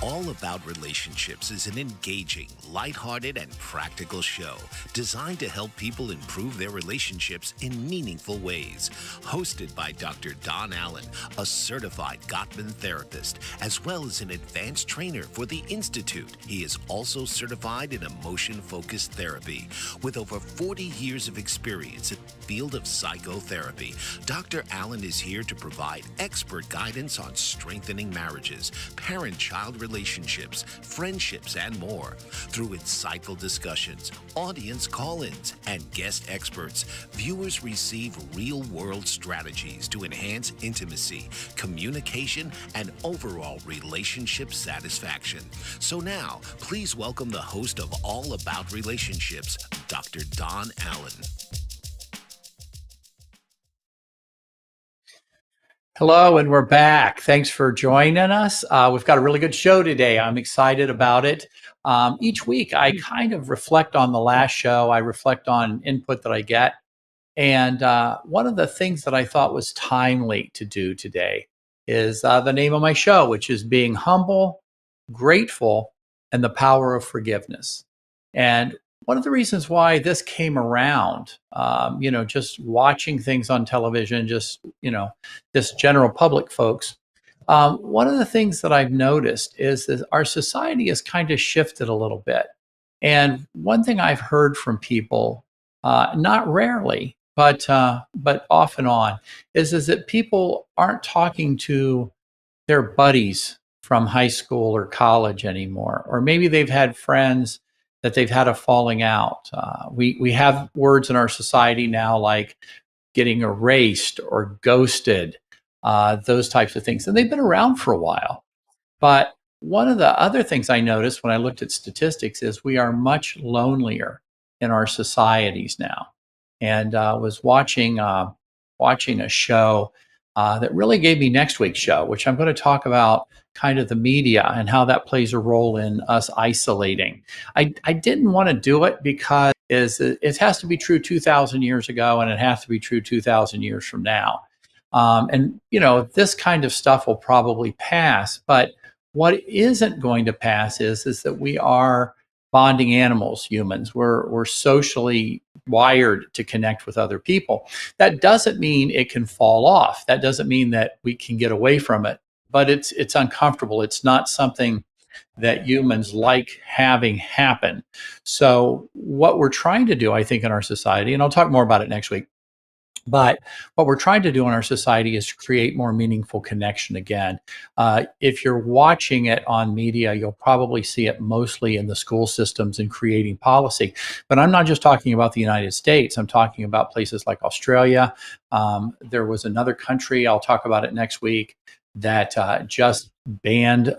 All About Relationships is an engaging, lighthearted, and practical show designed to help people improve their relationships in meaningful ways. Hosted by Dr. Don Allen, a certified Gottman therapist, as well as an advanced trainer for the Institute. He is also certified in emotion-focused therapy. With over 40 years of experience in the field of psychotherapy, Dr. Allen is here to provide expert guidance on strengthening marriages, parent-child relationships, friendships, and more. Through insightful discussions, audience call-ins, and guest experts, viewers receive real-world strategies to enhance intimacy, communication, and overall relationship satisfaction. So now, please welcome the host of All About Relationships, Dr. Don Allen. Hello, and we're back. Thanks for joining us. We've got a really good show today. I'm excited about it. Each week, I kind of reflect on the last show. I reflect on input that I get. And one of the things that I thought was timely to do today is the name of my show, which is Being Humble, Grateful, and the Power of Forgiveness. And one of the reasons why this came around, just watching things on television, just general public folks, one of the things that I've noticed is that our society has kind of shifted a little bit. And one thing I've heard from people, not rarely, but off and on, is that people aren't talking to their buddies from high school or college anymore, or maybe they've had friends that they've had a falling out. We have words in our society now like getting erased or ghosted, those types of things. And they've been around for a while. But one of the other things I noticed when I looked at statistics is we are much lonelier in our societies now. And I was watching a show that really gave me next week's show, which I'm going to talk about kind of the media and how that plays a role in us isolating. I didn't want to do it because it has to be true 2,000 years ago and it has to be true 2,000 years from now. This kind of stuff will probably pass, but what isn't going to pass is that we are bonding animals, humans. We're socially wired to connect with other people. That doesn't mean it can fall off. That doesn't mean that we can get away from it, but it's uncomfortable. It's not something that humans like having happen. So what we're trying to do, I think, in our society, and I'll talk more about it next week, but what we're trying to do in our society is create more meaningful connection again. If you're watching it on media, you'll probably see it mostly in the school systems and creating policy. But I'm not just talking about the United States. I'm talking about places like Australia. There was another country, I'll talk about it next week, that just banned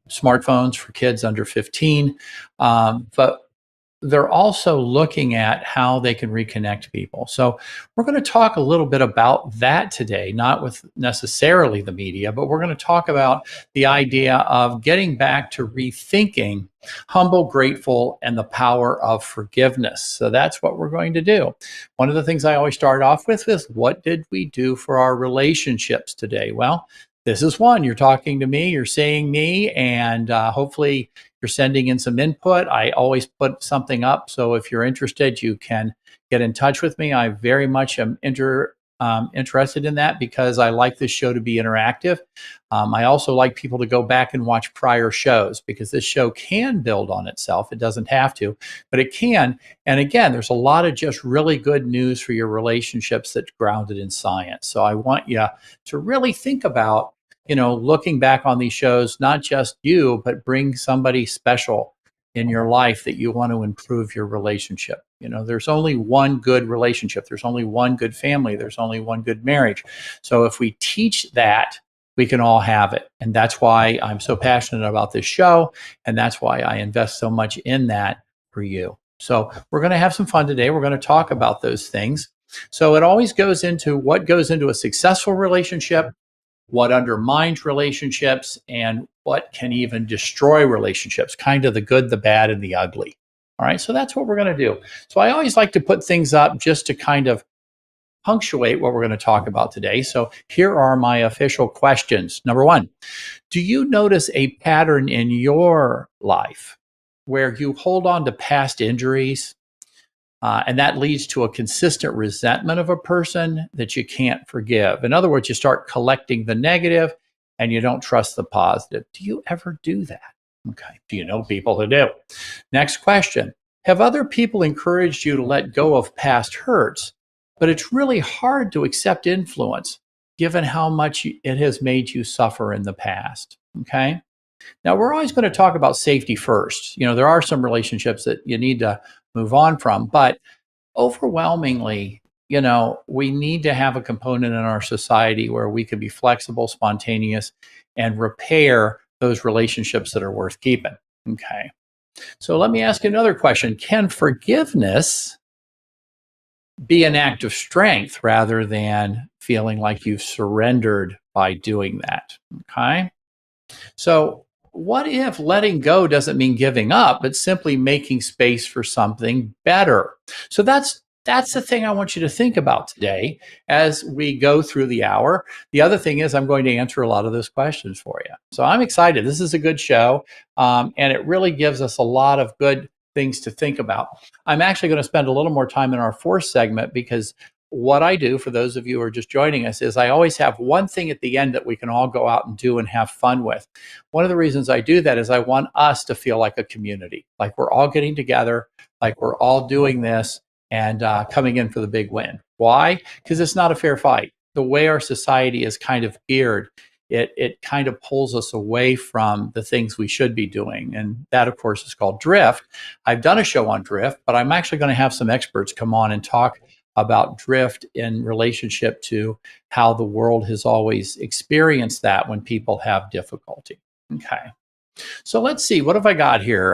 smartphones for kids under 15. But they're also looking at how they can reconnect people. So we're going to talk a little bit about that today, not with necessarily the media, but we're going to talk about the idea of getting back to rethinking humble, grateful, and the power of forgiveness. So that's what we're going to do. One of the things I always start off with is, what did we do for our relationships today? Well, this is one. You're talking to me, you're seeing me, and hopefully you're sending in some input. I always put something up, so if you're interested, you can get in touch with me. I very much am interested in that because I like this show to be interactive. I also like people to go back and watch prior shows because this show can build on itself. It doesn't have to, but it can. And again, there's a lot of just really good news for your relationships that's grounded in science. So I want you to really think about, looking back on these shows, not just you, but bring somebody special in your life that you want to improve your relationship. There's only one good relationship. There's only one good family. There's only one good marriage. So if we teach that, we can all have it. And that's why I'm so passionate about this show. And that's why I invest so much in that for you. So we're going to have some fun today. We're going to talk about those things. So it always goes into what goes into a successful relationship, what undermines relationships, and what can even destroy relationships, kind of the good, the bad, and the ugly. All right, so that's what we're going to do. So I always like to put things up just to kind of punctuate what we're going to talk about today. So here are my official questions. Number one, do you notice a pattern in your life where you hold on to past injuries, and that leads to a consistent resentment of a person that you can't forgive? In other words, you start collecting the negative and you don't trust the positive. Do you ever do that? Okay. Do you know people who do? Next question. Have other people encouraged you to let go of past hurts, but it's really hard to accept influence given how much it has made you suffer in the past? Okay. Now, we're always going to talk about safety first. There are some relationships that you need to move on from, but overwhelmingly, we need to have a component in our society where we can be flexible, spontaneous, and repair those relationships that are worth keeping. Okay. So let me ask you another question. Can forgiveness be an act of strength rather than feeling like you've surrendered by doing that? Okay. So what if letting go doesn't mean giving up, but simply making space for something better? So that's the thing I want you to think about today as we go through the hour. The other thing is I'm going to answer a lot of those questions for you. So I'm excited. This is a good show, and it really gives us a lot of good things to think about. I'm actually going to spend a little more time in our fourth segment because what I do, for those of you who are just joining us, is I always have one thing at the end that we can all go out and do and have fun with. One of the reasons I do that is I want us to feel like a community, like we're all getting together, like we're all doing this and coming in for the big win. Why? Because it's not a fair fight. The way our society is kind of geared, it kind of pulls us away from the things we should be doing. And that, of course, is called drift. I've done a show on drift, but I'm actually going to have some experts come on and talk about drift in relationship to how the world has always experienced that when people have difficulty. Okay. So let's see, what have I got here?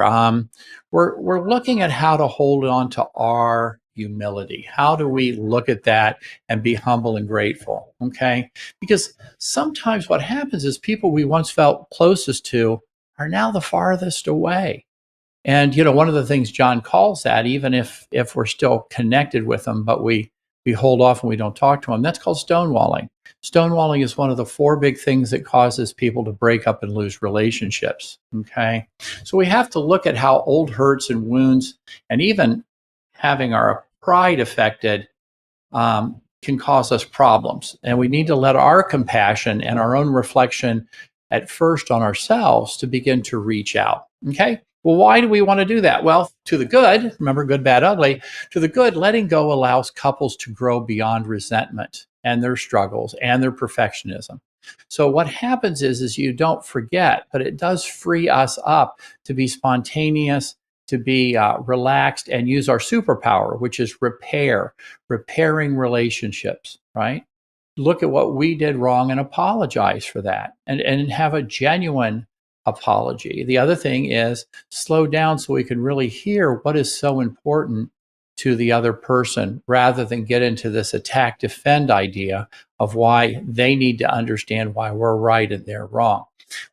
We're looking at how to hold on to our humility. How do we look at that and be humble and grateful? Okay. Because sometimes what happens is people we once felt closest to are now the farthest away. And one of the things John calls that, even if we're still connected with them, but we hold off and we don't talk to them, that's called stonewalling. Stonewalling is one of the 4 big things that causes people to break up and lose relationships. Okay, so we have to look at how old hurts and wounds, and even having our pride affected, can cause us problems. And we need to let our compassion and our own reflection at first on ourselves to begin to reach out. Okay. Well, why do we want to do that? Well, to the good, remember good, bad, ugly, to the good, letting go allows couples to grow beyond resentment and their struggles and their perfectionism. So what happens is you don't forget, but it does free us up to be spontaneous, to be relaxed, and use our superpower, which is repairing relationships, right? Look at what we did wrong and apologize for that, and have a genuine apology. The other thing is slow down so we can really hear what is so important to the other person rather than get into this attack defend idea of why they need to understand why we're right and they're wrong.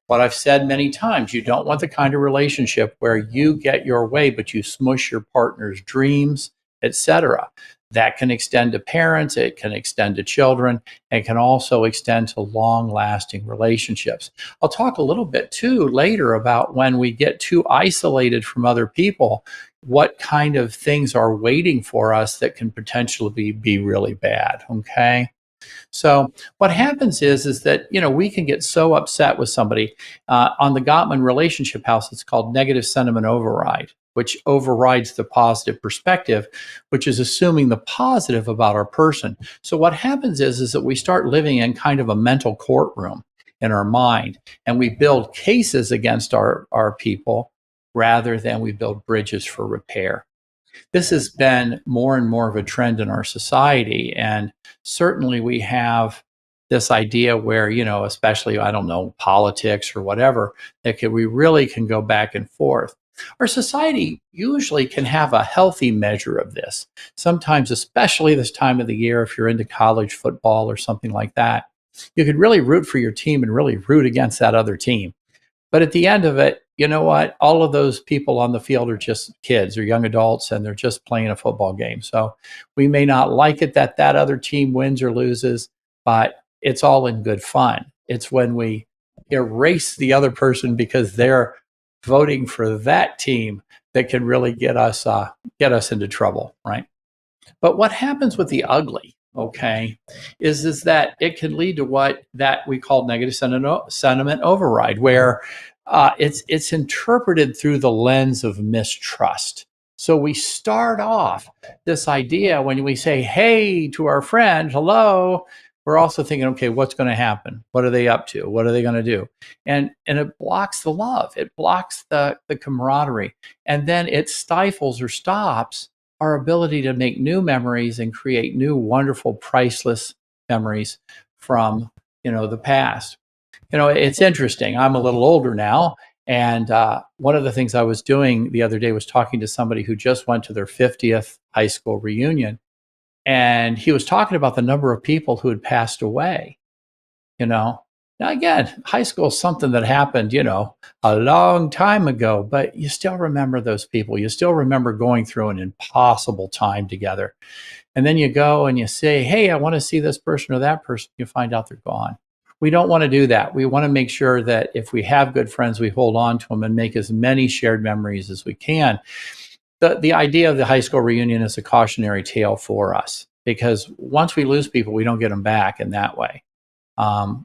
What I've said many times, you don't want the kind of relationship where you get your way but you smush your partner's dreams, etc. That can extend to parents, it can extend to children, and can also extend to long-lasting relationships. I'll talk a little bit too later about when we get too isolated from other people, what kind of things are waiting for us that can potentially be really bad, okay? So what happens is that, we can get so upset with somebody. On the Gottman Relationship House, it's called negative sentiment override, which overrides the positive perspective, which is assuming the positive about our person. So what happens is that we start living in kind of a mental courtroom in our mind, and we build cases against our people rather than we build bridges for repair. This has been more and more of a trend in our society. And certainly we have this idea where, especially, I don't know, politics or whatever, that we really can go back and forth. Our society usually can have a healthy measure of this. Sometimes, especially this time of the year, if you're into college football or something like that, you could really root for your team and really root against that other team. But at the end of it, you know what? All of those people on the field are just kids or young adults, and they're just playing a football game. So we may not like it that that other team wins or loses, but it's all in good fun. It's when we erase the other person because they're voting for that team that can really get us into trouble, right? But what happens with the ugly, okay, is that it can lead to what that we call negative sentiment override, where it's interpreted through the lens of mistrust. So we start off this idea when we say "hey" to our friend, "hello." We're also thinking, okay, what's going to happen? What are they up to? What are they going to do? And it blocks the love. It blocks the camaraderie, and then it stifles or stops our ability to make new memories and create new, wonderful, priceless memories from the past. It's interesting. I'm a little older now, and one of the things I was doing the other day was talking to somebody who just went to their 50th high school reunion, and he was talking about the number of people who had passed away. Now again, high school is something that happened, a long time ago, but you still remember those people. You still remember going through an impossible time together. And then you go and you say, hey, I want to see this person or that person. You find out they're gone. We don't want to do that. We want to make sure that if we have good friends, we hold on to them and make as many shared memories as we can. The idea of the high school reunion is a cautionary tale for us, because once we lose people, we don't get them back in that way. I'm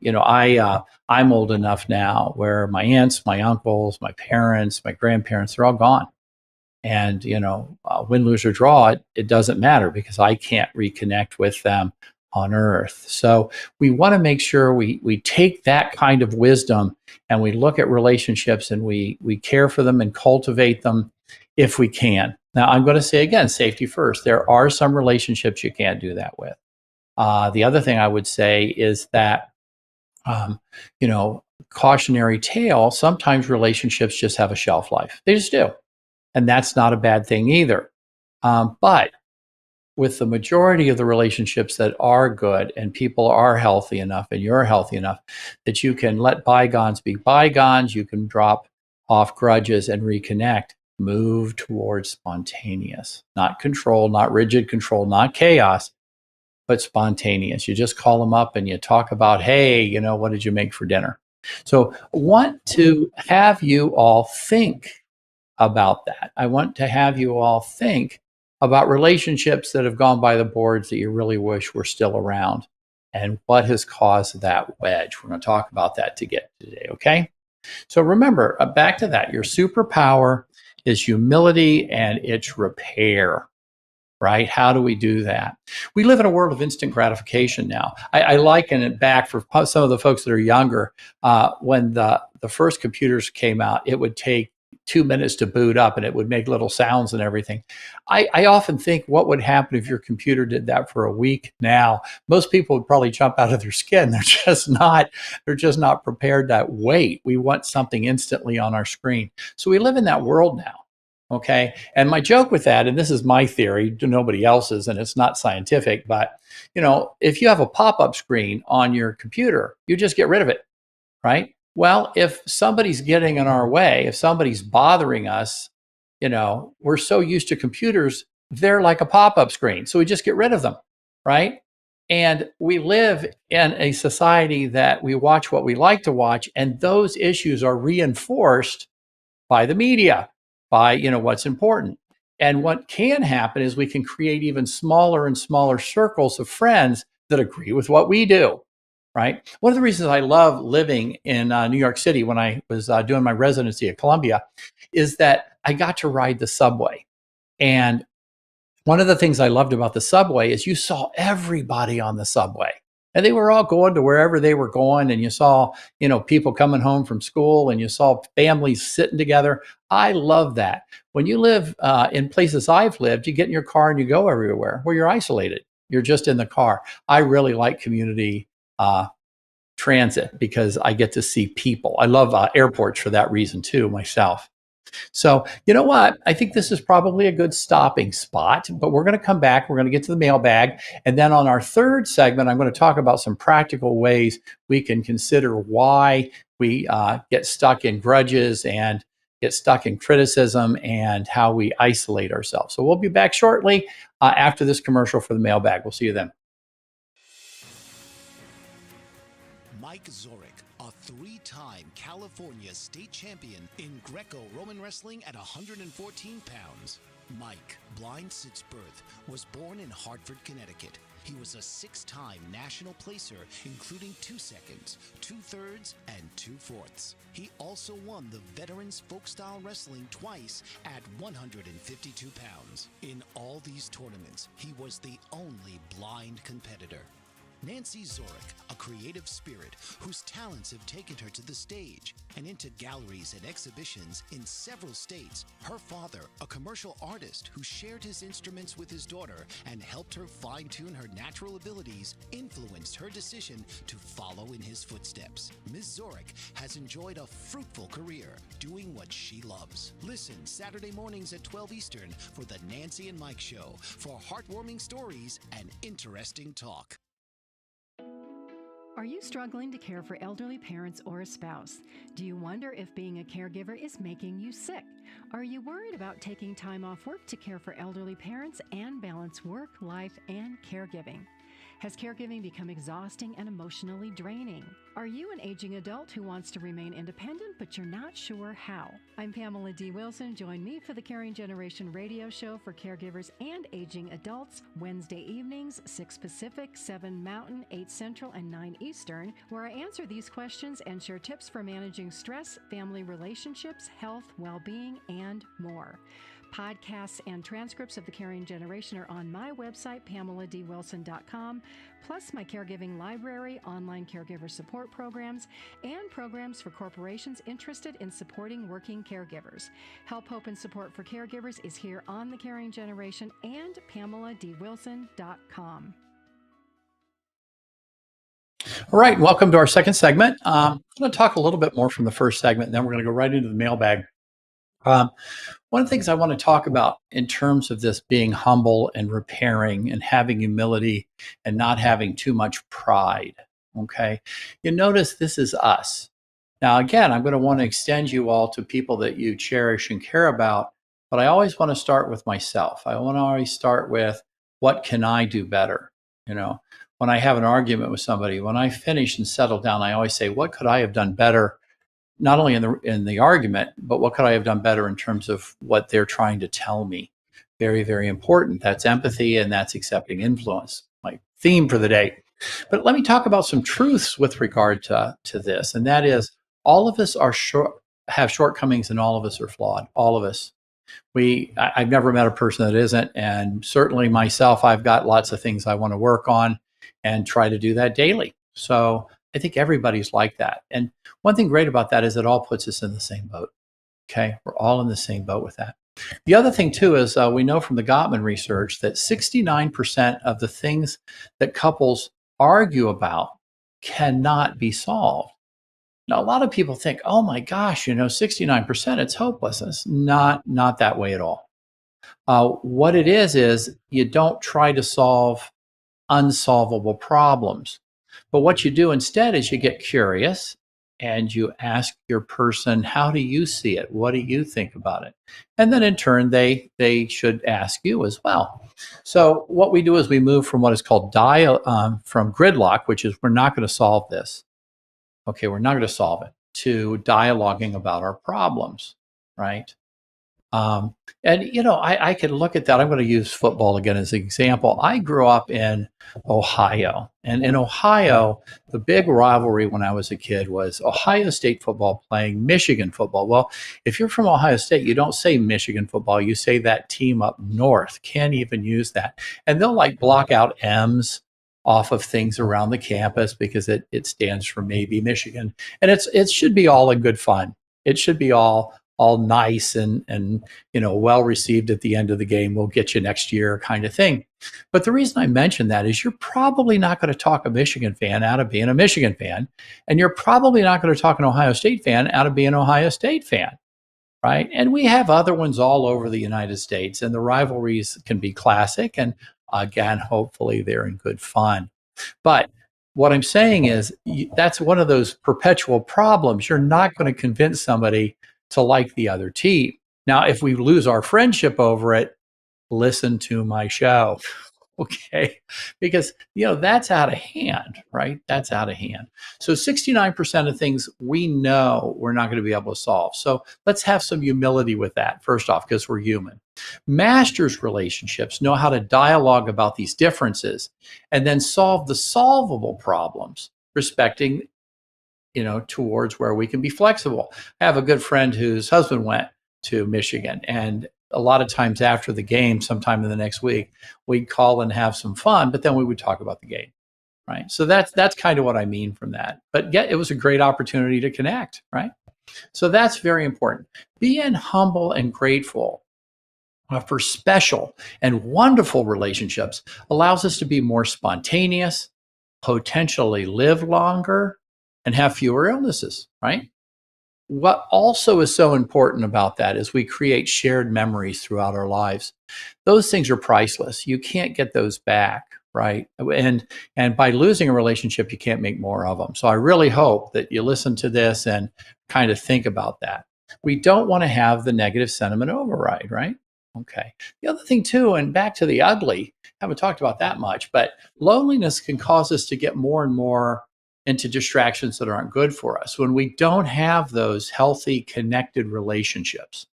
old enough now where my aunts, my uncles, my parents, my grandparents, they're all gone. And, win, lose, or draw, it doesn't matter because I can't reconnect with them on earth. So we want to make sure we take that kind of wisdom and we look at relationships and we care for them and cultivate them if we can. Now, I'm going to say again, safety first. There are some relationships you can't do that with. The other thing I would say is that, cautionary tale, sometimes relationships just have a shelf life. They just do. And that's not a bad thing either. But with the majority of the relationships that are good and people are healthy enough and you're healthy enough that you can let bygones be bygones, you can drop off grudges and reconnect, move towards spontaneous, not control, not rigid control, not chaos, but spontaneous. You just call them up and you talk about, hey, what did you make for dinner? So I want to have you all think about that. I want to have you all think about relationships that have gone by the boards that you really wish were still around and what has caused that wedge. We're going to talk about that today, okay? So remember, back to that, your superpower is humility and it's repair. Right? How do we do that? We live in a world of instant gratification now. I liken it back for some of the folks that are younger. When the first computers came out, it would take 2 minutes to boot up and it would make little sounds and everything. I often think, what would happen if your computer did that for a week now? Most people would probably jump out of their skin. They're just not prepared to wait. We want something instantly on our screen. So we live in that world now. Okay. And my joke with that, and this is my theory to nobody else's, and it's not scientific, but if you have a pop-up screen on your computer, you just get rid of it, right? Well, if somebody's getting in our way, if somebody's bothering us, we're so used to computers, they're like a pop-up screen. So we just get rid of them, right? And we live in a society that we watch what we like to watch, and those issues are reinforced by the media, by what's important. And what can happen is we can create even smaller and smaller circles of friends that agree with what we do, right? One of the reasons I love living in New York City when I was doing my residency at Columbia is that I got to ride the subway. And one of the things I loved about the subway is you saw everybody on the subway. And they were all going to wherever they were going. And you saw, people coming home from school and you saw families sitting together. I love that. When you live in places I've lived, you get in your car and you go everywhere where you're isolated. You're just in the car. I really like community transit because I get to see people. I love airports for that reason too, myself. So, you know what? I think this is probably a good stopping spot, but we're going to come back. We're going to get to the mailbag. And then on our third segment, I'm going to talk about some practical ways we can consider why we get stuck in grudges and get stuck in criticism and how we isolate ourselves. So we'll be back shortly after this commercial for the mailbag. We'll see you then. Mike Zorek, a three-time California state champion in Greco-Roman wrestling at 114 pounds. Mike, blind since birth, was born in Hartford, Connecticut. He was a six-time national placer, including 2 seconds, 2/3, and 2/4. He also won the Veterans Folk-Style Wrestling twice at 152 pounds. In all these tournaments, he was the only blind competitor. Nancy Zorek, a creative spirit whose talents have taken her to the stage and into galleries and exhibitions in several states. Her father, a commercial artist who shared his instruments with his daughter and helped her fine-tune her natural abilities, influenced her decision to follow in his footsteps. Ms. Zorek has enjoyed a fruitful career doing what she loves. Listen Saturday mornings at 12 Eastern for the Nancy and Mike Show for heartwarming stories and interesting talk. Are you struggling to care for elderly parents or a spouse? Do you wonder if being a caregiver is making you sick? Are you worried about taking time off work to care for elderly parents and balance work, life, and caregiving? Has caregiving become exhausting and emotionally draining? Are you an aging adult who wants to remain independent, but you're not sure how? I'm Pamela D. Wilson. Join me for the Caring Generation radio show for caregivers and aging adults, Wednesday evenings, 6 Pacific, 7 Mountain, 8 Central, and 9 Eastern, where I answer these questions and share tips for managing stress, family relationships, health, well-being, and more. Podcasts and transcripts of The Caring Generation are on my website, PamelaDWilson.com, plus my caregiving library, online caregiver support programs, and programs for corporations interested in supporting working caregivers. Help, hope, and support for caregivers is here on The Caring Generation and PamelaDWilson.com. All right, welcome to our second segment. I'm going to talk a little bit more from the first segment, and then we're going to go right into the mailbag. One of the things I want to talk about in terms of this being humble and repairing and having humility and not having too much pride. Okay. You notice this is us. Now, again, I'm going to want to extend you all to people that you cherish and care about, but I always want to start with myself. I want to always start with what can I do better? You know, when I have an argument with somebody, when I finish and settle down, I always say, what could I have done better? Not only in the argument, but what could I have done better in terms of what they're trying to tell me? Very, very important. That's empathy and that's accepting influence, my theme for the day. But let me talk about some truths with regard to this, and that is all of us have shortcomings and all of us are flawed. All of us. I've never met a person that isn't, and certainly myself, I've got lots of things I want to work on and try to do that daily. So I think everybody's like that. And one thing great about that is it all puts us in the same boat. Okay. We're all in the same boat with that. The other thing too is we know from the Gottman research that 69% of the things that couples argue about cannot be solved. Now, a lot of people think, oh my gosh, 69%, it's hopeless. It's not that way at all. What it is you don't try to solve unsolvable problems. But what you do instead is you get curious and you ask your person, how do you see it? What do you think about it? And then in turn, they should ask you as well. So what we do is we move from what is called from gridlock, which is we're not going to solve this. Okay, we're not going to solve it, to dialoguing about our problems, right? I could look at that. I'm going to use football again as an example. I grew up in Ohio, and in Ohio, the big rivalry when I was a kid was Ohio State football playing Michigan football. Well, if you're from Ohio State, you don't say Michigan football. You say that team up north. Can't even use that. And they'll block out M's off of things around the campus because it stands for maybe Michigan. And it should be all in good fun. It should be all nice and well received at the end of the game. We'll get you next year kind of thing. But the reason I mention that is you're probably not going to talk a Michigan fan out of being a Michigan fan, and you're probably not going to talk an Ohio State fan out of being an Ohio State fan. right? And we have other ones all over the United States, and the rivalries can be classic. And again, hopefully they're in good fun. But what I'm saying is that's one of those perpetual problems. You're not going to convince somebody to like the other team. Now, if we lose our friendship over it, listen to my show. Okay, because that's out of hand, right? That's out of hand. So 69% of things we know we're not going to be able to solve. So let's have some humility with that, first off, because we're human. Masters relationships know how to dialogue about these differences and then solve the solvable problems, respecting towards where we can be flexible. I have a good friend whose husband went to Michigan, and a lot of times after the game, sometime in the next week, we'd call and have some fun, but then we would talk about the game, right? So that's kind of what I mean from that. But it was a great opportunity to connect, right? So that's very important. Being humble and grateful for special and wonderful relationships allows us to be more spontaneous, potentially live longer, and have fewer illnesses, right? What also is so important about that is we create shared memories throughout our lives. Those things are priceless. You can't get those back, right? And by losing a relationship, you can't make more of them. So I really hope that you listen to this and kind of think about that. We don't want to have the negative sentiment override, right? Okay. The other thing too, and back to the ugly, haven't talked about that much, but loneliness can cause us to get more and more into distractions that aren't good for us. When we don't have those healthy, connected relationships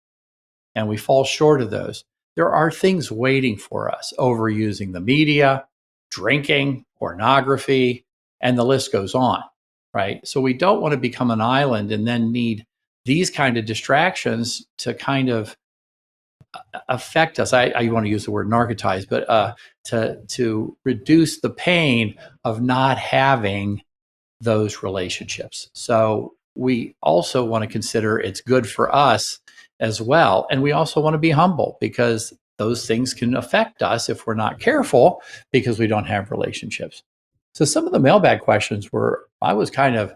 and we fall short of those, there are things waiting for us: overusing the media, drinking, pornography, and the list goes on, right? So we don't want to become an island and then need these kind of distractions to kind of affect us. I want to use the word narcotize, but to reduce the pain of not having those relationships. So we also want to consider it's good for us as well. And we also want to be humble because those things can affect us if we're not careful because we don't have relationships. So some of the mailbag questions I was kind of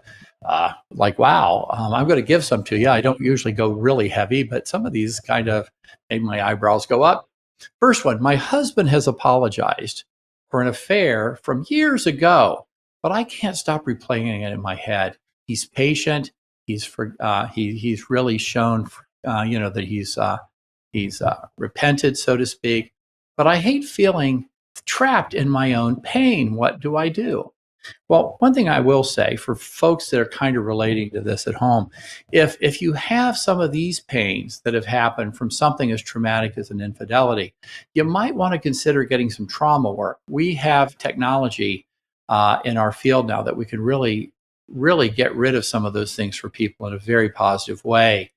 like, wow, I'm going to give some to you. I don't usually go really heavy, but some of these kind of made my eyebrows go up. First one: my husband has apologized for an affair from years ago, but I can't stop replaying it in my head. He's patient. He's really shown, that he's repented, so to speak. But I hate feeling trapped in my own pain. What do I do? Well, one thing I will say for folks that are kind of relating to this at home, if you have some of these pains that have happened from something as traumatic as an infidelity, you might want to consider getting some trauma work. We have technology in our field now that we can really, really get rid of some of those things for people in a very positive way.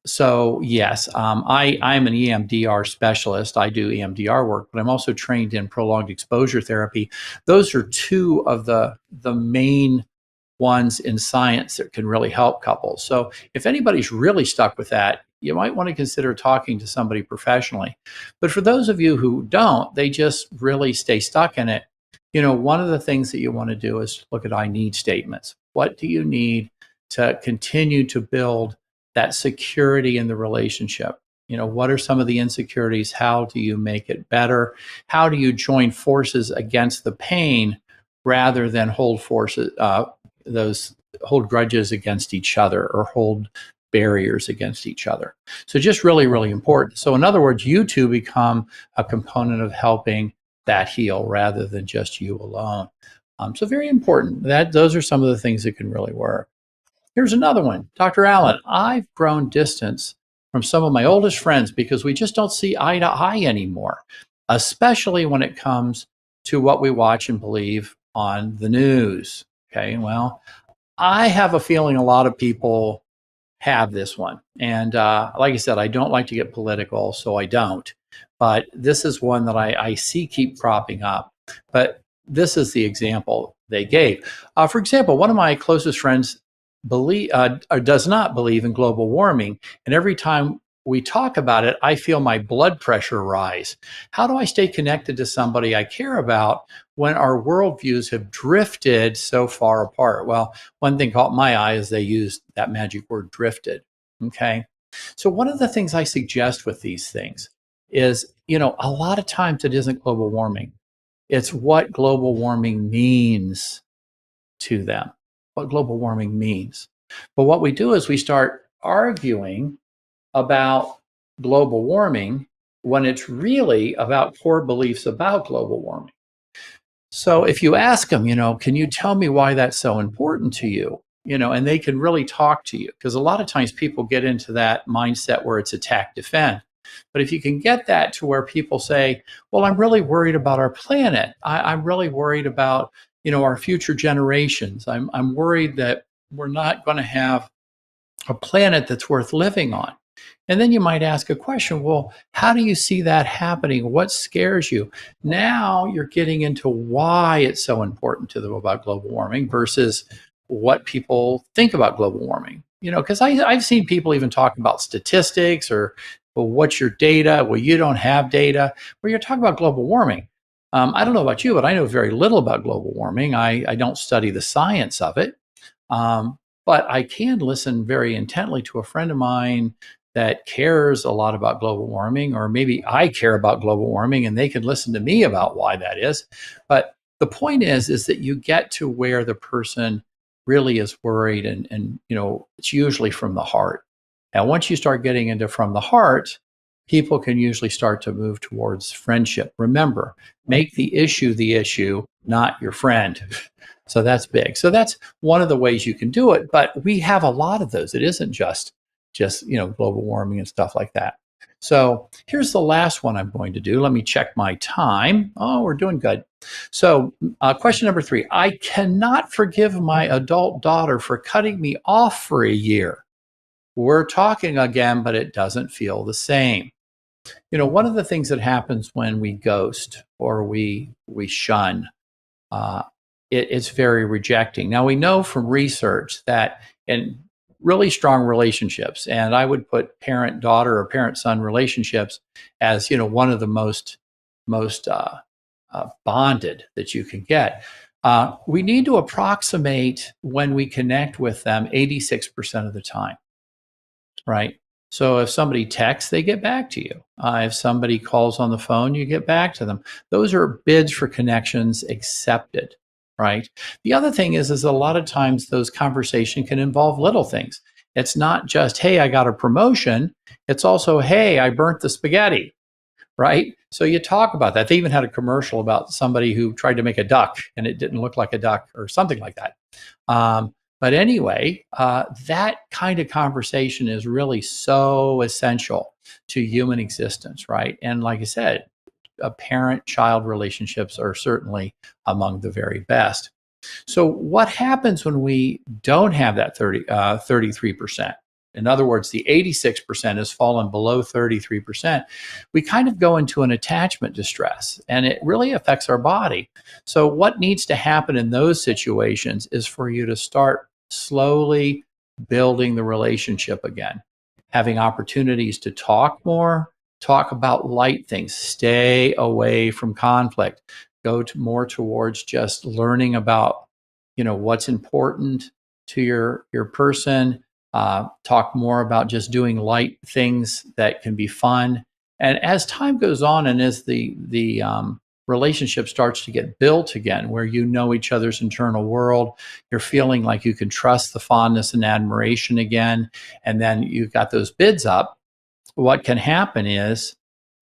So yes, I'm an EMDR specialist. I do EMDR work, but I'm also trained in prolonged exposure therapy. Those are two of the main ones in science that can really help couples. So if anybody's really stuck with that, you might want to consider talking to somebody professionally. But for those of you who don't, they just really stay stuck in it. One of the things that you want to do is look at I need statements. What do you need to continue to build that security in the relationship? What are some of the insecurities? How do you make it better? How do you join forces against the pain rather than hold grudges against each other or hold barriers against each other? So just really, really important. So in other words, you two become a component of helping that heal rather than just you alone. So very important. Those are some of the things that can really work. Here's another one. Dr. Allen, I've grown distance from some of my oldest friends because we just don't see eye to eye anymore, especially when it comes to what we watch and believe on the news. Okay, well, I have a feeling a lot of people have this one. And like I said, I don't like to get political, so I don't. But this is one that I see keep cropping up. But this is the example they gave. For example, one of my closest friends does not believe in global warming. And every time we talk about it, I feel my blood pressure rise. How do I stay connected to somebody I care about when our worldviews have drifted so far apart? Well, one thing caught my eye is they used that magic word drifted. Okay. So one of the things I suggest with these things is, a lot of times it isn't global warming. It's what global warming means to them, what global warming means. But what we do is we start arguing about global warming when it's really about core beliefs about global warming. So if you ask them, can you tell me why that's so important to you? And they can really talk to you, because a lot of times people get into that mindset where it's attack, defend. But if you can get that to where people say, well, I'm really worried about our planet. I'm really worried about, our future generations. I'm worried that we're not going to have a planet that's worth living on. And then you might ask a question, well, how do you see that happening? What scares you? Now you're getting into why it's so important to them about global warming versus what people think about global warming. Because I've seen people even talk about statistics or, well, what's your data? Well, you don't have data. Well, you're talking about global warming. I don't know about you, but I know very little about global warming. I don't study the science of it. Um, but I can listen very intently to a friend of mine that cares a lot about global warming, or maybe I care about global warming and they can listen to me about why that is. But the point is that you get to where the person really is worried, and it's usually from the heart. And once you start getting into from the heart, people can usually start to move towards friendship. Remember, make the issue, not your friend. So that's big. So that's one of the ways you can do it. But we have a lot of those. It isn't just global warming and stuff like that. So here's the last one I'm going to do. Let me check my time. Oh, we're doing good. So question number 3. I cannot forgive my adult daughter for cutting me off for a year. We're talking again, but it doesn't feel the same. One of the things that happens when we ghost or we shun, uh, it's very rejecting. Now, we know from research that in really strong relationships, and I would put parent-daughter or parent-son relationships as one of the most bonded that you can get. We need to approximate, when we connect with them, 86% of the time, right? So if somebody texts, they get back to you. If somebody calls on the phone, you get back to them. Those are bids for connections accepted, right? The other thing is a lot of times those conversations can involve little things. It's not just, hey, I got a promotion. It's also, hey, I burnt the spaghetti, right? So you talk about that. They even had a commercial about somebody who tried to make a duck and it didn't look like a duck or something like that. But anyway, that kind of conversation is really so essential to human existence, right? And like I said, parent-child relationships are certainly among the very best. So what happens when we don't have that 33%? In other words, the 86% has fallen below 33%. We kind of go into an attachment distress, and it really affects our body. So what needs to happen in those situations is for you to start slowly building the relationship again, having opportunities to talk more, talk about light things, stay away from conflict, go more towards just learning about what's important to your person. Talk more about just doing light things that can be fun. And as time goes on, and as the relationship starts to get built again, where you know each other's internal world, you're feeling like you can trust the fondness and admiration again, and then you've got those bids up. What can happen is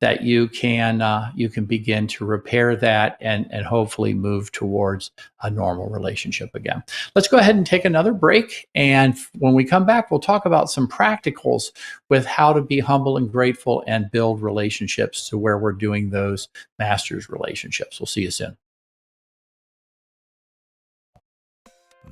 that you can begin to repair that and hopefully move towards a normal relationship again. Let's go ahead and take another break. And when we come back, we'll talk about some practicals with how to be humble and grateful and build relationships to where we're doing those masters relationships. We'll see you soon.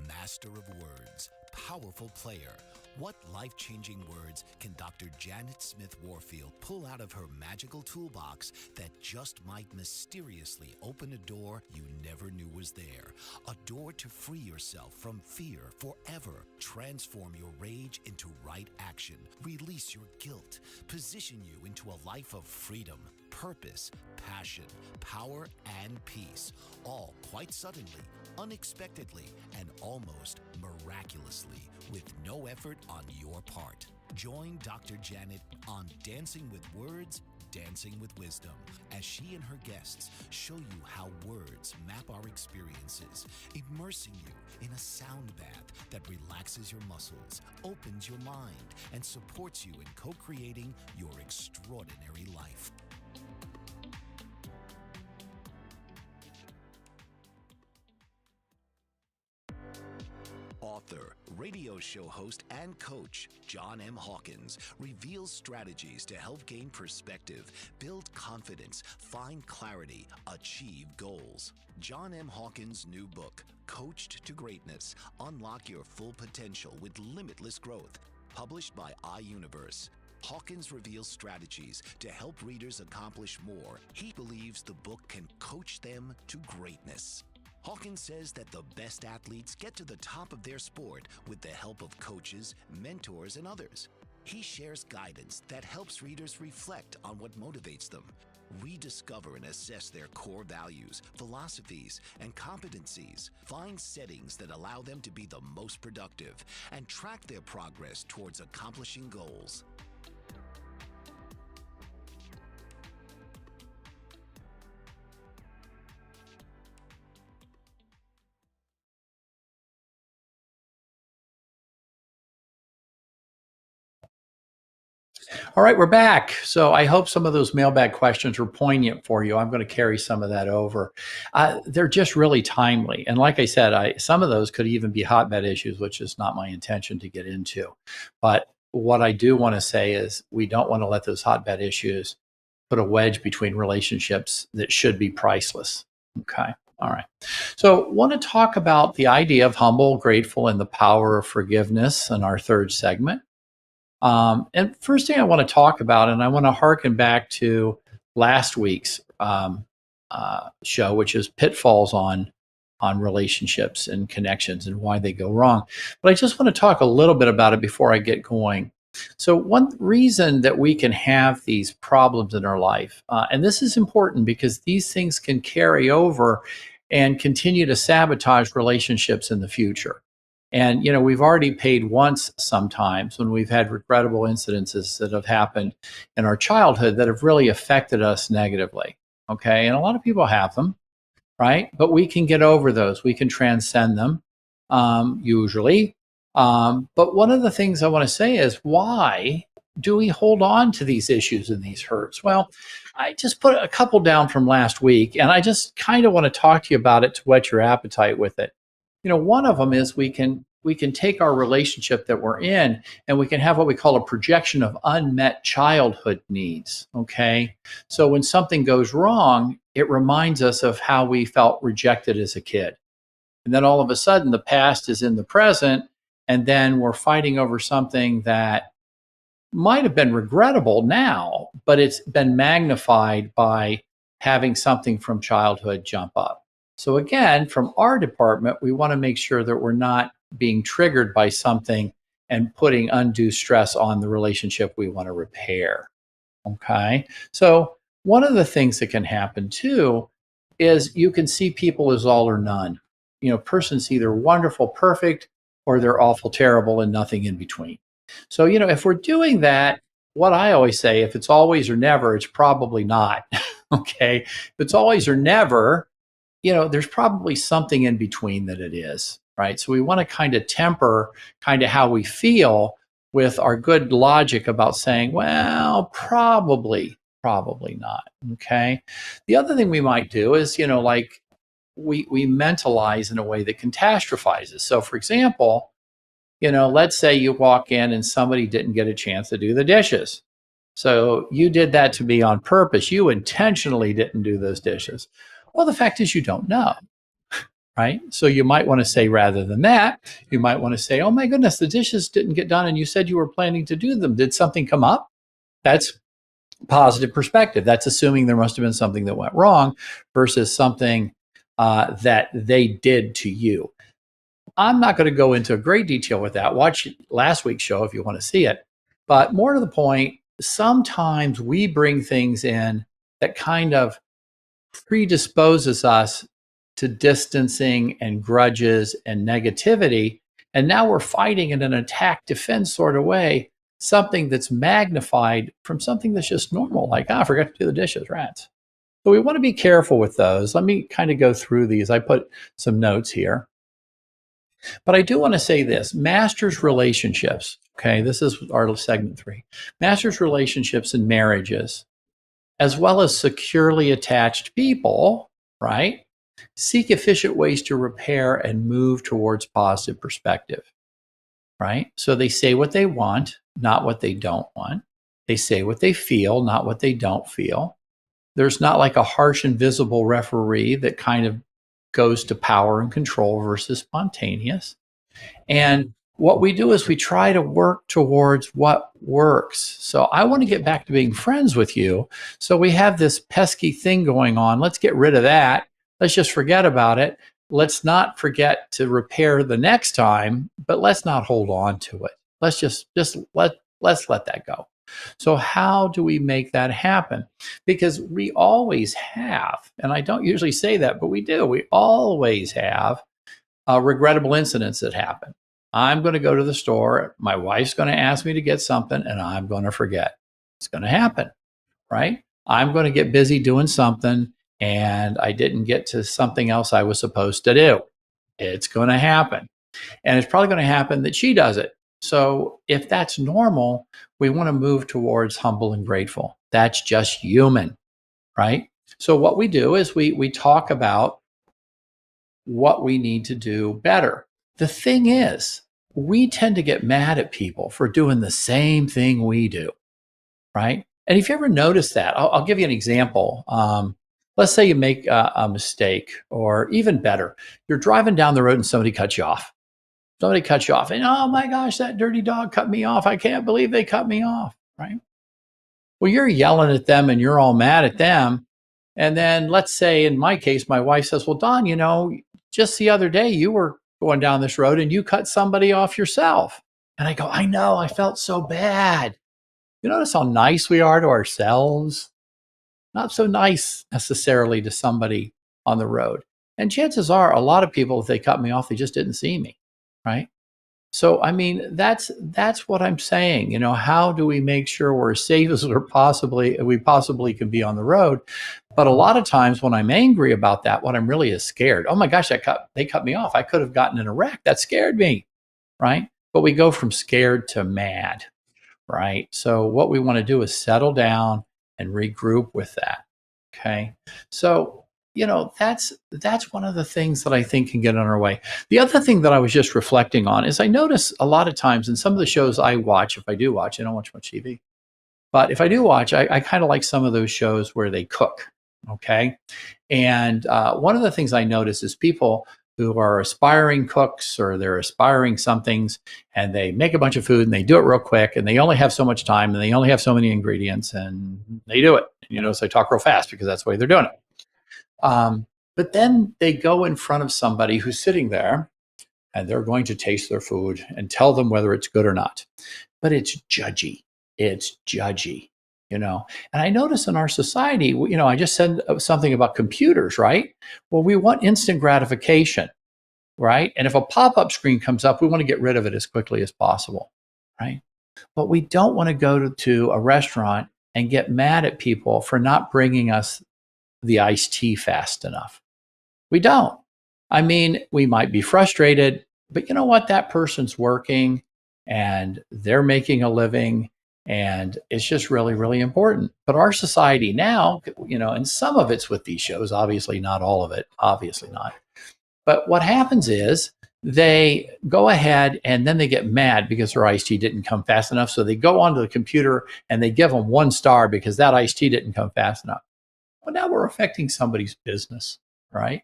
Master of words, powerful player. What life-changing words can Dr. Janet Smith Warfield pull out of her magical toolbox that just might mysteriously open a door you never knew was there? A door to free yourself from fear forever. Transform your rage into right action. Release your guilt. Position you into a life of freedom. purpose, passion, power, and peace, all quite suddenly, unexpectedly, and almost miraculously, with no effort on your part. Join Dr. Janet on Dancing with Words, Dancing with Wisdom, as she and her guests show you how words map our experiences, immersing you in a sound bath that relaxes your muscles, opens your mind, and supports you in co-creating your extraordinary life. Author, radio show host, and coach John M. Hawkins reveals strategies to help gain perspective, build confidence, find clarity, achieve goals. John M. Hawkins' new book, Coached to Greatness, Unlock Your Full Potential with Limitless Growth, published by iUniverse. Hawkins reveals strategies to help readers accomplish more. He believes the book can coach them to greatness. Hawkins says that the best athletes get to the top of their sport with the help of coaches, mentors, and others. He shares guidance that helps readers reflect on what motivates them, rediscover and assess their core values, philosophies, and competencies, find settings that allow them to be the most productive, and track their progress towards accomplishing goals. All right, we're back. So I hope some of those mailbag questions were poignant for you. I'm going to carry some of that over. They're just really timely. And like I said, some of those could even be hotbed issues, which is not my intention to get into. But what I do want to say is we don't want to let those hotbed issues put a wedge between relationships that should be priceless. Okay. All right. So want to talk about the idea of humble, grateful, and the power of forgiveness in our third segment. And first thing I want to talk about, and I want to harken back to last week's show, which is pitfalls on relationships and connections and why they go wrong. But I just want to talk a little bit about it before I get going. So one reason that we can have these problems in our life, and this is important because these things can carry over and continue to sabotage relationships in the future. And, we've already paid once sometimes when we've had regrettable incidences that have happened in our childhood that have really affected us negatively. Okay. And a lot of people have them, right? But we can get over those. We can transcend them, usually. But one of the things I want to say is, why do we hold on to these issues and these hurts? Well, I just put a couple down from last week, and I just kind of want to talk to you about it to whet your appetite with it. One of them is we can take our relationship that we're in and we can have what we call a projection of unmet childhood needs. Okay. So when something goes wrong, it reminds us of how we felt rejected as a kid. And then all of a sudden the past is in the present, and then we're fighting over something that might have been regrettable now, but it's been magnified by having something from childhood jump up. So again, from our department, we want to make sure that we're not being triggered by something and putting undue stress on the relationship we want to repair. Okay. So one of the things that can happen too is you can see people as all or none. Person's either wonderful, perfect, or they're awful, terrible, and nothing in between. So, if we're doing that, what I always say, if it's always or never, it's probably not. Okay. If it's always or never, there's probably something in between that it is, right? So we want to kind of temper kind of how we feel with our good logic about saying, well, probably not, okay? The other thing we might do is, like we mentalize in a way that catastrophizes. So for example, let's say you walk in and somebody didn't get a chance to do the dishes. So you did that to me on purpose. You intentionally didn't do those dishes. Well, the fact is you don't know, right? So you might want to say, rather than that, you might want to say, oh my goodness, the dishes didn't get done and you said you were planning to do them. Did something come up? That's positive perspective. That's assuming there must have been something that went wrong versus something that they did to you. I'm not going to go into great detail with that. Watch last week's show if you want to see it. But more to the point, sometimes we bring things in that kind of predisposes us to distancing and grudges and negativity. And now we're fighting in an attack defense sort of way, something that's magnified from something that's just normal, like, I forgot to do the dishes, rats. So we want to be careful with those. Let me kind of go through these. I put some notes here. But I do want to say this, masters relationships, okay, this is our segment 3. Masters relationships and marriages, as well as securely attached people, right, seek efficient ways to repair and move towards positive perspective, right? So they say what they want, not what they don't want. They say what they feel, not what they don't feel. There's not like a harsh, invisible referee that kind of goes to power and control versus spontaneous. And what we do is we try to work towards what works. So I want to get back to being friends with you. So we have this pesky thing going on. Let's get rid of that. Let's just forget about it. Let's not forget to repair the next time, but let's not hold on to it. Let's let's let that go. So how do we make that happen? Because we always have, and I don't usually say that, but we do. We always have regrettable incidents that happen. I'm going to go to the store. My wife's going to ask me to get something, and I'm going to forget. It's going to happen, right? I'm going to get busy doing something, and I didn't get to something else I was supposed to do. It's going to happen. And it's probably going to happen that she does it. So if that's normal, we want to move towards humble and grateful. That's just human, right? So what we do is we talk about what we need to do better. The thing is, we tend to get mad at people for doing the same thing we do, right? And if you ever notice that, I'll give you an example. Let's say you make a mistake, or even better, you're driving down the road and somebody cuts you off. Somebody cuts you off, and oh my gosh, that dirty dog cut me off. I can't believe they cut me off, right? Well, you're yelling at them and you're all mad at them. And then let's say in my case, my wife says, well, Don, just the other day you were going down this road and you cut somebody off yourself. And I go, I know, I felt so bad. You notice how nice we are to ourselves? Not so nice necessarily to somebody on the road. And chances are a lot of people, if they cut me off, they just didn't see me, right? So, I mean, that's what I'm saying. How do we make sure we're as safe as we possibly can be on the road? But a lot of times when I'm angry about that, what I'm really is scared. Oh my gosh, they cut me off. I could have gotten in a wreck. That scared me, right? But we go from scared to mad, right? So what we want to do is settle down and regroup with that. Okay. So, that's one of the things that I think can get in our way. The other thing that I was just reflecting on is I notice a lot of times in some of the shows I watch, if I do watch, I don't watch much TV, but if I do watch, I kind of like some of those shows where they cook. Okay. And one of the things I notice is people who are aspiring cooks, or they're aspiring somethings, and they make a bunch of food and they do it real quick, and they only have so much time and they only have so many ingredients, and they do it. So they talk real fast because that's the way they're doing it. But then they go in front of somebody who's sitting there, and they're going to taste their food and tell them whether it's good or not. But it's judgy. It's judgy, And I notice in our society, I just said something about computers, right? Well, we want instant gratification, right? And if a pop-up screen comes up, we want to get rid of it as quickly as possible, right? But we don't want to go to a restaurant and get mad at people for not bringing us the iced tea fast enough. We don't. I mean, we might be frustrated, but you know what? That person's working and they're making a living, and it's just really, really important. But our society now, and some of it's with these shows, obviously not all of it, obviously not. But what happens is they go ahead and then they get mad because their iced tea didn't come fast enough. So they go onto the computer and they give them 1 star because that iced tea didn't come fast enough. Well, now we're affecting somebody's business, right?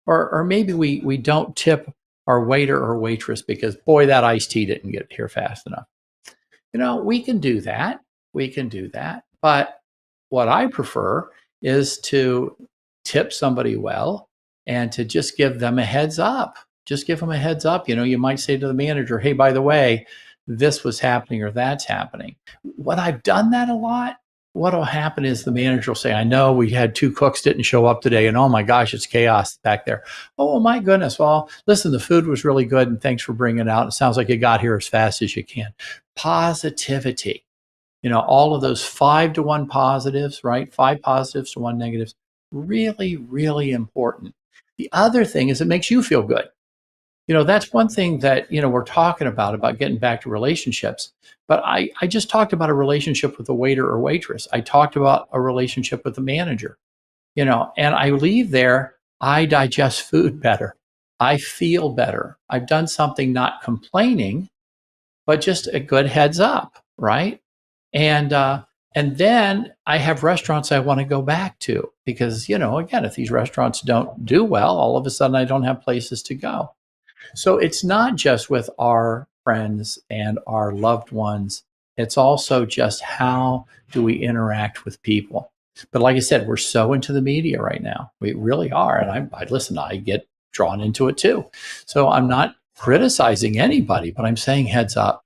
Or maybe we don't tip our waiter or waitress because, boy, that iced tea didn't get here fast enough. We can do that. We can do that. But what I prefer is to tip somebody well and to just give them a heads up. Just give them a heads up. You might say to the manager, hey, by the way, this was happening or that's happening. When I've done that a lot, what will happen is the manager will say, I know we had 2 cooks didn't show up today, and oh my gosh, it's chaos back there. Oh my goodness. Well, listen, the food was really good, and thanks for bringing it out. It sounds like you got here as fast as you can. Positivity. All of those 5 to 1 positives, right? 5 positives to 1 negatives, really, really important. The other thing is it makes you feel good. That's one thing that, we're talking about getting back to relationships. But I just talked about a relationship with a waiter or waitress. I talked about a relationship with a manager, and I leave there, I digest food better. I feel better. I've done something not complaining, but just a good heads up, right? And then I have restaurants I want to go back to because, again, if these restaurants don't do well, all of a sudden I don't have places to go. So it's not just with our friends and our loved ones. It's also just how do we interact with people. But like I said, we're so into the media right now. We really are. And I listen, I get drawn into it too. So I'm not criticizing anybody, but I'm saying heads up.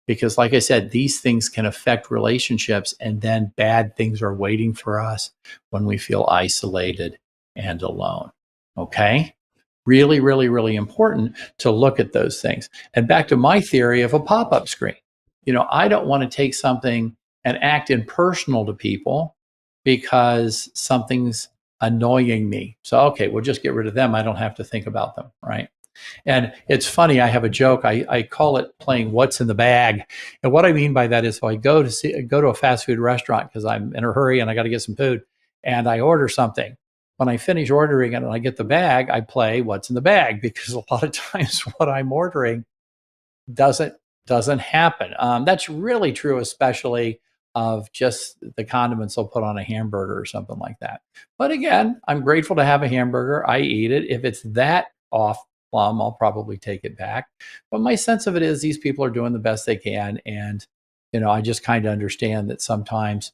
Because like I said, these things can affect relationships, and then bad things are waiting for us when we feel isolated and alone. Okay? Really, really, really important to look at those things. And back to my theory of a pop-up screen. I don't want to take something and act impersonal to people because something's annoying me. So, okay, we'll just get rid of them. I don't have to think about them, right? And it's funny, I have a joke. I call it playing what's in the bag. And what I mean by that is if I go to a fast food restaurant because I'm in a hurry and I got to get some food and I order something. When I finish ordering it and I get the bag, I play what's in the bag because a lot of times what I'm ordering doesn't happen. That's really true, especially of just the condiments I'll put on a hamburger or something like that. But again, I'm grateful to have a hamburger. I eat it. If it's that off plum, I'll probably take it back. But my sense of it is these people are doing the best they can. And, I just kind of understand that sometimes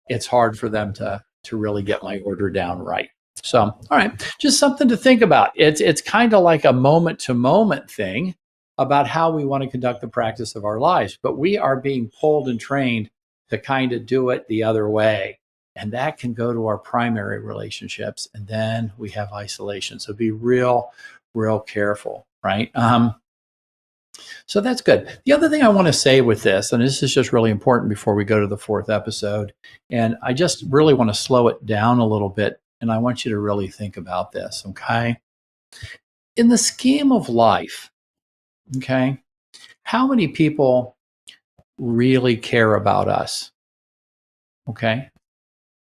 it's hard for them to really get my order down right. So, all right, just something to think about. It's kind of like a moment to moment thing about how we want to conduct the practice of our lives, but we are being pulled and trained to kind of do it the other way. And that can go to our primary relationships. And then we have isolation. So be real careful, right? So that's good. The other thing I want to say with this, and this is just really important before we go to the 4th episode, and I just really want to slow it down a little bit, and I want you to really think about this, okay? In the scheme of life, okay, how many people really care about us? Okay,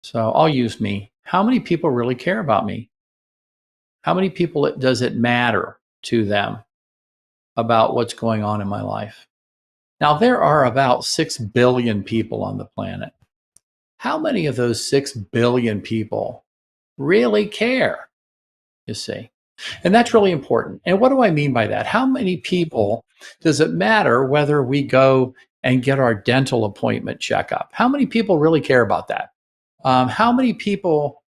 so I'll use me. How many people really care about me? How many people does it matter to them about what's going on in my life? Now, there are about 6 billion people on the planet. How many of those 6 billion people really care, you see? And that's really important. And what do I mean by that? How many people does it matter whether we go and get our dental appointment checkup? How many people really care about that? How many people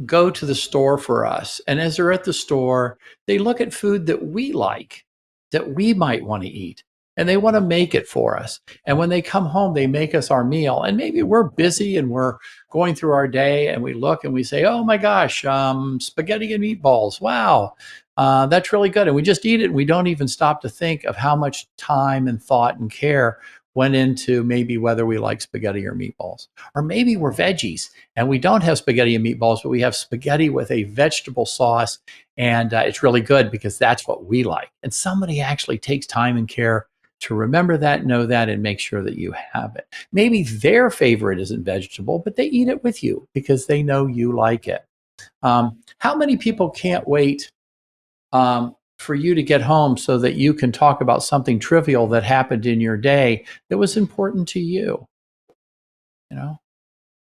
go to the store for us, and as they're at the store, they look at food that we like, that we might want to eat, and they want to make it for us. And when they come home, they make us our meal, and maybe we're busy and we're going through our day, and we look and we say, oh my gosh, spaghetti and meatballs, wow, that's really good. And we just eat it, and we don't even stop to think of how much time and thought and care went into maybe whether we like spaghetti or meatballs. Or maybe we're veggies and we don't have spaghetti and meatballs, but we have spaghetti with a vegetable sauce, and it's really good because that's what we like. And somebody actually takes time and care to remember that, know that, and make sure that you have it. Maybe their favorite isn't vegetable, but they eat it with you because they know you like it. How many people can't wait for you to get home so that you can talk about something trivial that happened in your day that was important to you?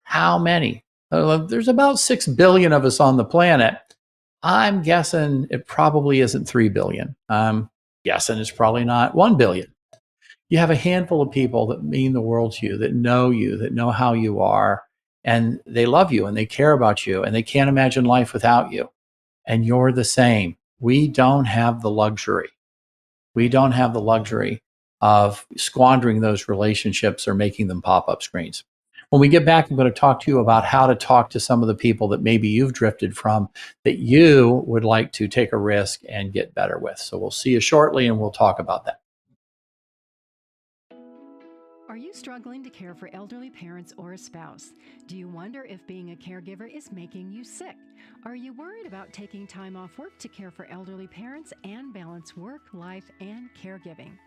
How many? There's about 6 billion of us on the planet. I'm guessing it probably isn't 3 billion. I'm guessing it's probably not 1 billion. You have a handful of people that mean the world to you, that know how you are, and they love you and they care about you and they can't imagine life without you. And you're the same. We don't have the luxury. of squandering those relationships or making them pop-up screens. When we get back, I'm going to talk to you about how to talk to some of the people that maybe you've drifted from that you would like to take a risk and get better with. So we'll see you shortly and we'll talk about that. Are you struggling to care for elderly parents or a spouse? Do you wonder if being a caregiver is making you sick? Are you worried about taking time off work to care for elderly parents and balance work, life, and caregiving?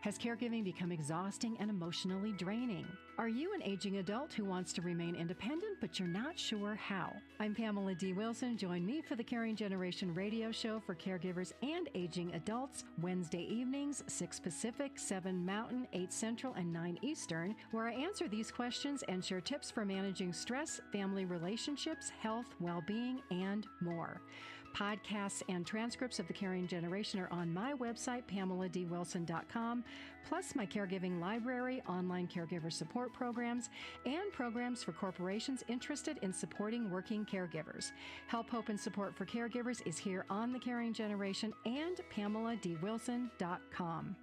Has caregiving become exhausting and emotionally draining? Are you an aging adult who wants to remain independent, but you're not sure how? I'm Pamela D. Wilson. Join me for the Caring Generation radio show for caregivers and aging adults, Wednesday evenings, 6 Pacific, 7 Mountain, 8 Central, and 9 Eastern, where I answer these questions and share tips for managing stress, family relationships, health, well-being, and more. Podcasts and transcripts of the Caring Generation are on my website, PamelaDWilson.com, plus my caregiving library, online caregiver support programs, and programs for corporations interested in supporting working caregivers. Help, hope, and support for caregivers is here on the Caring Generation and PamelaDWilson.com.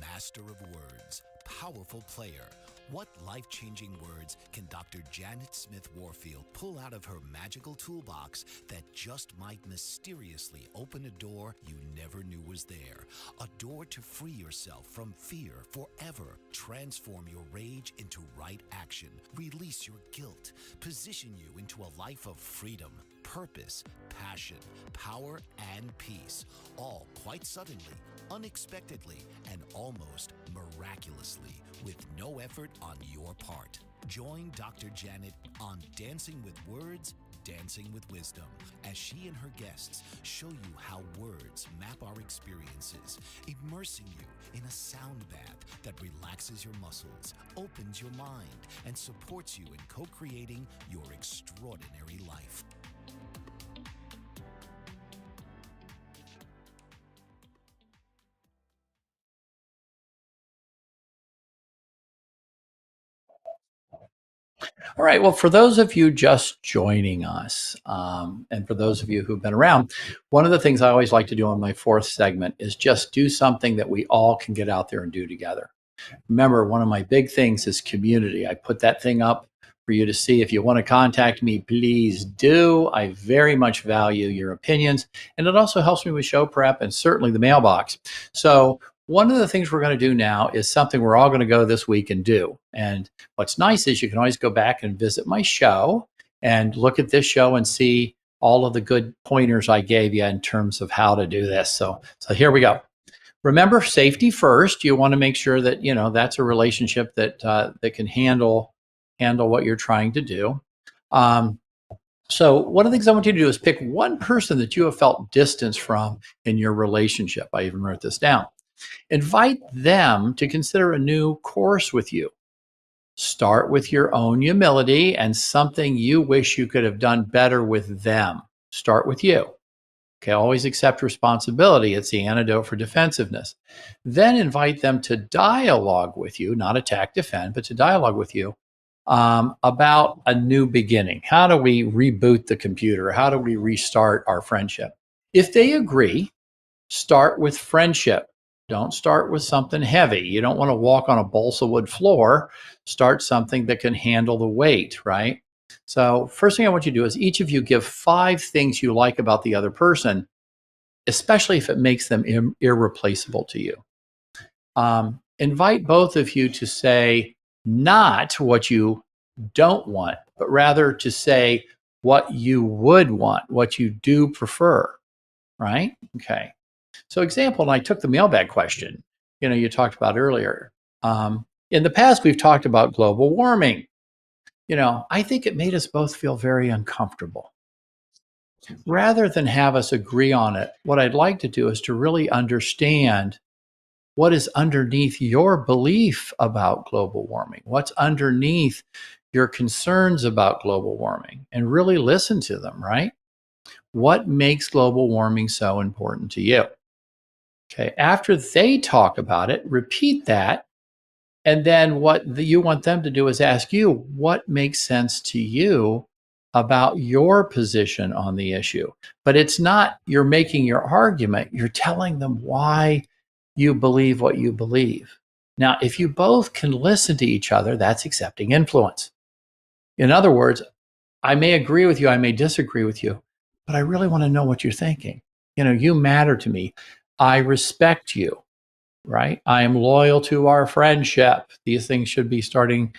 Master of words, powerful player. What life-changing words can Dr. Janet Smith Warfield pull out of her magical toolbox that just might mysteriously open a door you never knew was there? A door to free yourself from fear forever. Transform your rage into right action. Release your guilt. Position you into a life of freedom, purpose, passion, power, and peace. All quite suddenly, unexpectedly, and almost miraculously, with no effort on your part. Join Dr. Janet on Dancing with Words, Dancing with Wisdom, as she and her guests show you how words map our experiences, immersing you in a sound bath that relaxes your muscles, opens your mind, and supports you in co-creating your extraordinary life. All right. Well, for those of you just joining us, and for those of you who've been around, one of the things I always like to do on my fourth segment is just do something that we all can get out there and do together. Remember, one of my big things is community. I put that thing up for you to see. If you want to contact me, please do. I very much value your opinions, and it also helps me with show prep and certainly the mailbox. So one of the things we're going to do now is something we're all going to go this week and do. And what's nice is you can always go back and visit my show and look at this show and see all of the good pointers I gave you in terms of how to do this. So here we go. Remember, safety first. You want to make sure that, that's a relationship that that can handle what you're trying to do. So one of the things I want you to do is pick one person that you have felt distance from in your relationship. I even wrote this down. Invite them to consider a new course with you. Start with your own humility and something you wish you could have done better with them. Start with you. Okay, always accept responsibility. It's the antidote for defensiveness. Then invite them to dialogue with you, not attack, defend, but to dialogue with you about a new beginning. How do we reboot the computer? How do we restart our friendship? If they agree, start with friendship. Don't start with something heavy. You don't want to walk on a balsa wood floor. Start something that can handle the weight, right? So first thing I want you to do is each of you give 5 things you like about the other person, especially if it makes them irreplaceable to you. Invite both of you to say not what you don't want, but rather to say what you would want, what you do prefer, right? Okay. So example, and I took the mailbag question, you talked about earlier. In the past, we've talked about global warming. I think it made us both feel very uncomfortable. Rather than have us agree on it, what I'd like to do is to really understand what is underneath your belief about global warming, what's underneath your concerns about global warming, and really listen to them, right? What makes global warming so important to you? Okay, after they talk about it, repeat that. And then what you want them to do is ask you, what makes sense to you about your position on the issue? But it's not you're making your argument, you're telling them why you believe what you believe. Now, if you both can listen to each other, that's accepting influence. In other words, I may agree with you, I may disagree with you, but I really want to know what you're thinking. You matter to me. I respect you, right? I am loyal to our friendship. These things should be starting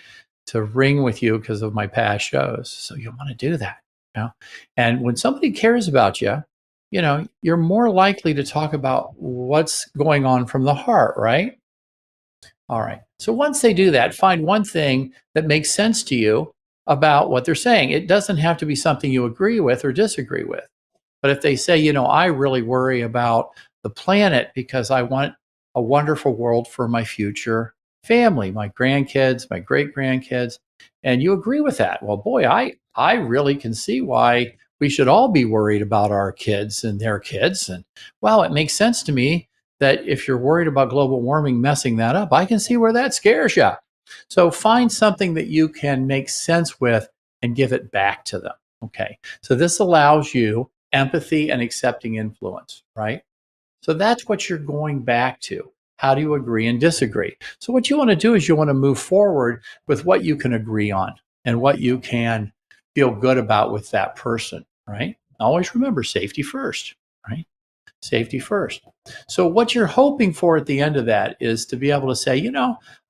to ring with you because of my past shows. So you want to do that. And when somebody cares about you, you're more likely to talk about what's going on from the heart, right? All right. So once they do that, find one thing that makes sense to you about what they're saying. It doesn't have to be something you agree with or disagree with. But if they say, I really worry about the planet because I want a wonderful world for my future family, my grandkids, my great grandkids, and you agree with that, well, boy, I really can see why we should all be worried about our kids and their kids. And well, it makes sense to me that if you're worried about global warming messing that up, I can see where that scares you. So find something that you can make sense with and give it back to them. Okay. So this allows you empathy and accepting influence, right? So that's what you're going back to. How do you agree and disagree? So what you want to do is you want to move forward with what you can agree on and what you can feel good about with that person, right? Always remember safety first, right? Safety first. So what you're hoping for at the end of that is to be able to say,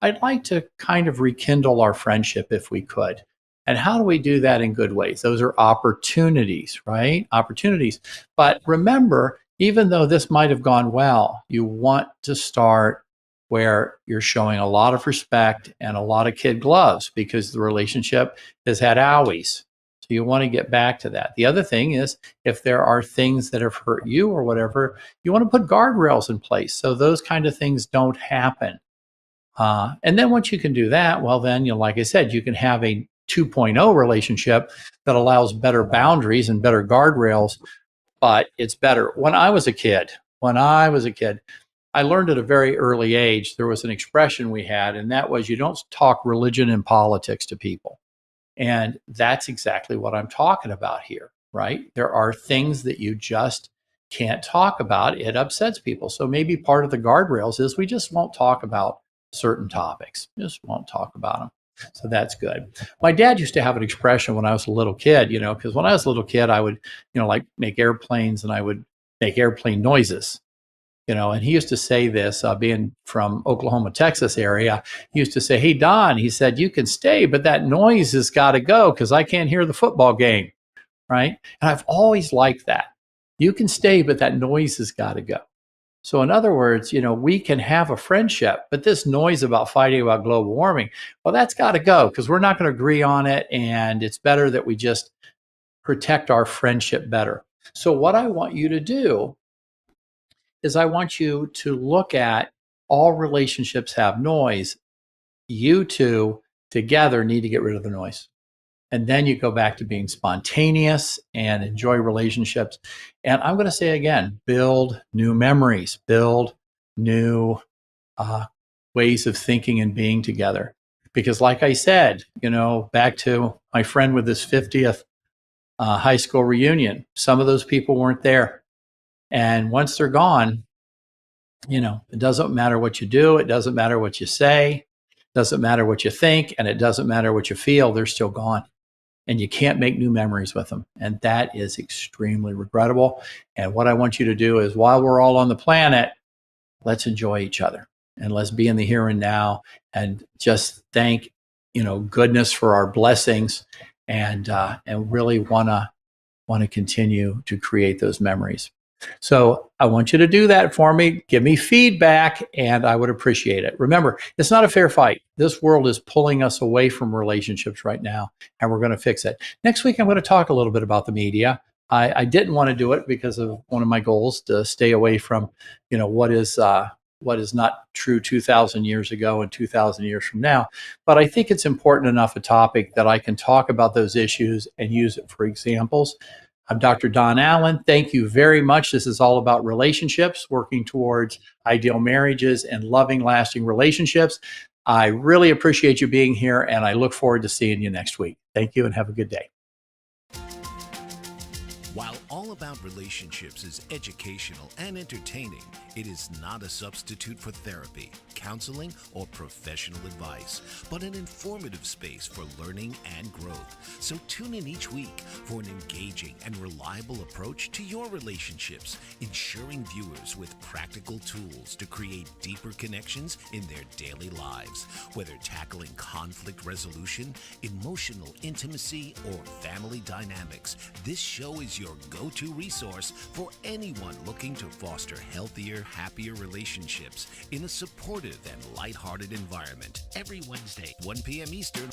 I'd like to kind of rekindle our friendship if we could. And how do we do that in good ways? Those are opportunities, right? Opportunities. But remember, even though this might have gone well, you want to start where you're showing a lot of respect and a lot of kid gloves because the relationship has had owies. So you want to get back to that. The other thing is if there are things that have hurt you or whatever, you want to put guardrails in place so those kind of things don't happen. And then once you can do that, well, then, like I said, you can have a 2.0 relationship that allows better boundaries and better guardrails, but it's better. When I was a kid, I learned at a very early age, there was an expression we had, and that was you don't talk religion and politics to people. And that's exactly what I'm talking about here, right? There are things that you just can't talk about. It upsets people. So maybe part of the guardrails is we just won't talk about certain topics, just won't talk about them. So that's good. My dad used to have an expression when I was a little kid, because when I was a little kid, I would, like make airplanes and I would make airplane noises. And he used to say this, being from Oklahoma, Texas area, he used to say, hey, Don, he said, you can stay, but that noise has got to go because I can't hear the football game, right? And I've always liked that. You can stay, but that noise has got to go. So in other words, we can have a friendship, but this noise about fighting about global warming, well, that's got to go because we're not going to agree on it. And it's better that we just protect our friendship better. So what I want you to do is I want you to look at all relationships have noise. You two together need to get rid of the noise. And then you go back to being spontaneous and enjoy relationships. And I'm going to say again, build new memories, build new ways of thinking and being together. Because like I said, back to my friend with his 50th high school reunion, some of those people weren't there. And once they're gone, it doesn't matter what you do. It doesn't matter what you say. It doesn't matter what you think. And it doesn't matter what you feel. They're still gone. And you can't make new memories with them. And that is extremely regrettable. And what I want you to do is while we're all on the planet, let's enjoy each other and let's be in the here and now and just thank, goodness for our blessings and really want to continue to create those memories. So I want you to do that for me. Give me feedback, and I would appreciate it. Remember, it's not a fair fight. This world is pulling us away from relationships right now, and we're going to fix it. Next week, I'm going to talk a little bit about the media. I didn't want to do it because of one of my goals to stay away from, what is not true 2,000 years ago and 2,000 years from now. But I think it's important enough a topic that I can talk about those issues and use it for examples. I'm Dr. Don Allen. Thank you very much. This is all about relationships, working towards ideal marriages and loving, lasting relationships. I really appreciate you being here, and I look forward to seeing you next week. Thank you and have a good day. While all About Relationships is educational and entertaining. It is not a substitute for therapy, counseling, or professional advice, but an informative space for learning and growth. So tune in each week for an engaging and reliable approach to your relationships, ensuring viewers with practical tools to create deeper connections in their daily lives. Whether tackling conflict resolution, emotional intimacy, or family dynamics, this show is your go-to resource for anyone looking to foster healthier, happier relationships in a supportive and lighthearted environment. Every Wednesday, 1 p.m. Eastern.